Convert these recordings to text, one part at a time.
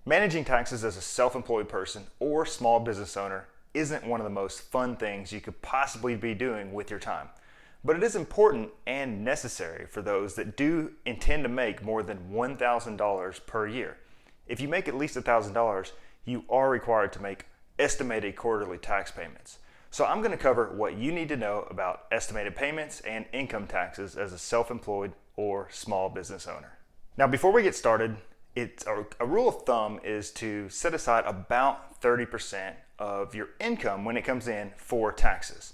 Managing taxes as a self-employed person or small business owner isn't one of the most fun things you could possibly be doing with your time. But it is important and necessary for those that do intend to make more than $1,000 per year. If you make at least $1,000, you are required to make estimated quarterly tax payments. So I'm going to cover what you need to know about estimated payments and income taxes as a self-employed or small business owner. Now, before we get started, a rule of thumb is to set aside about 30% of your income when it comes in for taxes.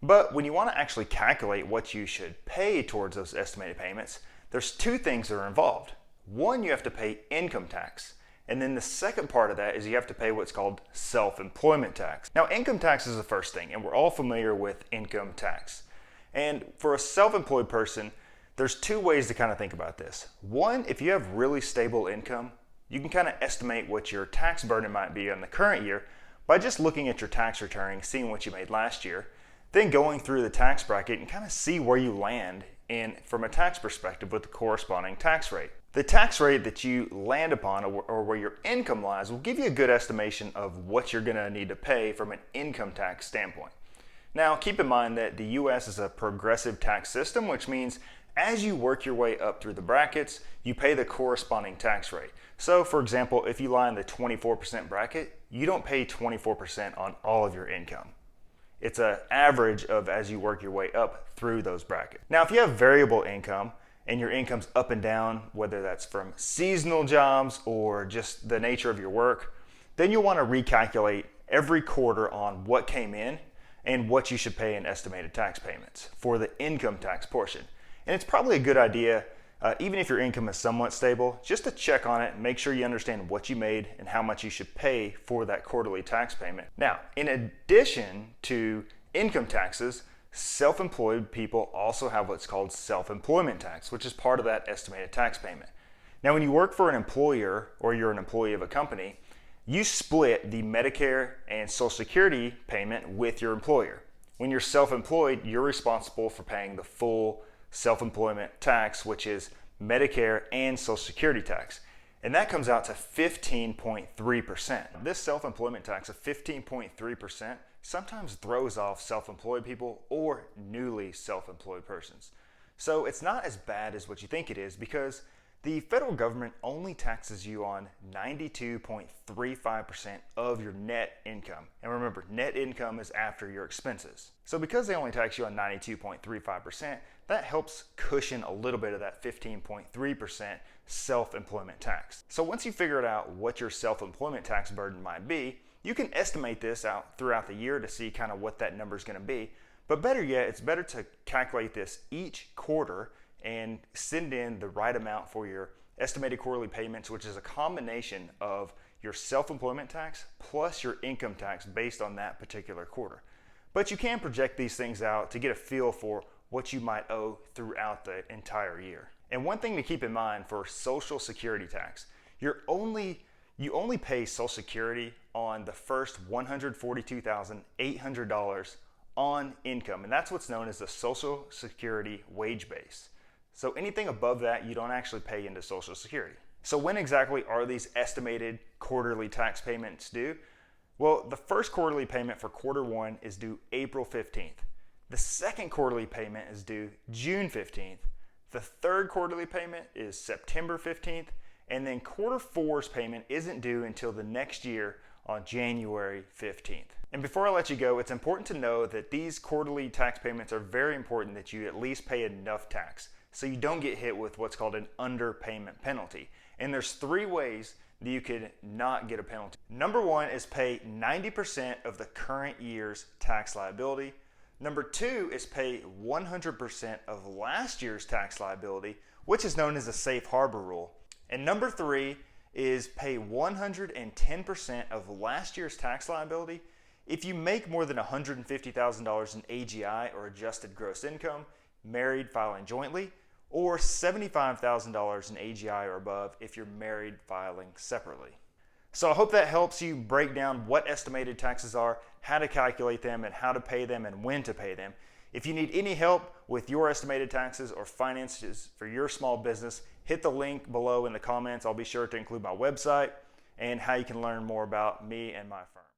But when you want to actually calculate what you should pay towards those estimated payments, there's two things that are involved. One, you have to pay income tax. And then the second part of that is you have to pay what's called self-employment tax. Now, income tax is the first thing, and we're all familiar with income tax. And for a self-employed person, there's two ways to kind of think about this. One, if you have really stable income, you can kind of estimate what your tax burden might be on the current year by just looking at your tax return, seeing what you made last year, then going through the tax bracket and kind of see where you land from a tax perspective with the corresponding tax rate. The tax rate that you land upon or where your income lies will give you a good estimation of what you're going to need to pay from an income tax standpoint. Now, keep in mind that the U.S. is a progressive tax system, which means as you work your way up through the brackets, you pay the corresponding tax rate. So, for example, if you lie in the 24% bracket, you don't pay 24% on all of your income. It's an average of as you work your way up through those brackets. Now, if you have variable income and your income's up and down, whether that's from seasonal jobs or just the nature of your work, then you'll want to recalculate every quarter on what came in and what you should pay in estimated tax payments for the income tax portion. And it's probably a good idea, even if your income is somewhat stable, just to check on it and make sure you understand what you made and how much you should pay for that quarterly tax payment. Now, in addition to income taxes, self-employed people also have what's called self-employment tax, which is part of that estimated tax payment. Now, when you work for an employer or you're an employee of a company, you split the Medicare and Social Security payment with your employer. When you're self-employed, you're responsible for paying the full self-employment tax, which is Medicare and Social Security tax. And that comes out to 15.3%. This self-employment tax of 15.3% sometimes throws off self-employed people or newly self-employed persons. So it's not as bad as what you think it is, because the federal government only taxes you on 92.35% of your net income. And remember, net income is after your expenses. So because they only tax you on 92.35%, that helps cushion a little bit of that 15.3% self-employment tax. So once you figured out what your self-employment tax burden might be, you can estimate this out throughout the year to see kind of what that number is going to be. But better yet, it's better to calculate this each quarter and send in the right amount for your estimated quarterly payments, which is a combination of your self-employment tax plus your income tax based on that particular quarter. But you can project these things out to get a feel for what you might owe throughout the entire year. And one thing to keep in mind for Social Security tax, you only pay Social Security on the first $142,800 on income, and that's what's known as the Social Security wage base. So anything above that, you don't actually pay into Social Security. So when exactly are these estimated quarterly tax payments due? Well, the first quarterly payment for quarter one is due April 15th. The second quarterly payment is due June 15th. The third quarterly payment is September 15th. And then quarter four's payment isn't due until the next year on January 15th. And before I let you go, it's important to know that these quarterly tax payments are very important that you at least pay enough tax, so you don't get hit with what's called an underpayment penalty. And there's three ways that you could not get a penalty. Number one is pay 90% of the current year's tax liability. Number two is pay 100% of last year's tax liability, which is known as the safe harbor rule. And number three is pay 110% of last year's tax liability if you make more than $150,000 in AGI or adjusted gross income, married filing jointly, or $75,000 in AGI or above if you're married filing separately. So I hope that helps you break down what estimated taxes are, how to calculate them, and how to pay them and when to pay them. If you need any help with your estimated taxes or finances for your small business, hit the link below in the comments. I'll be sure to include my website. and how you can learn more about me and my firm.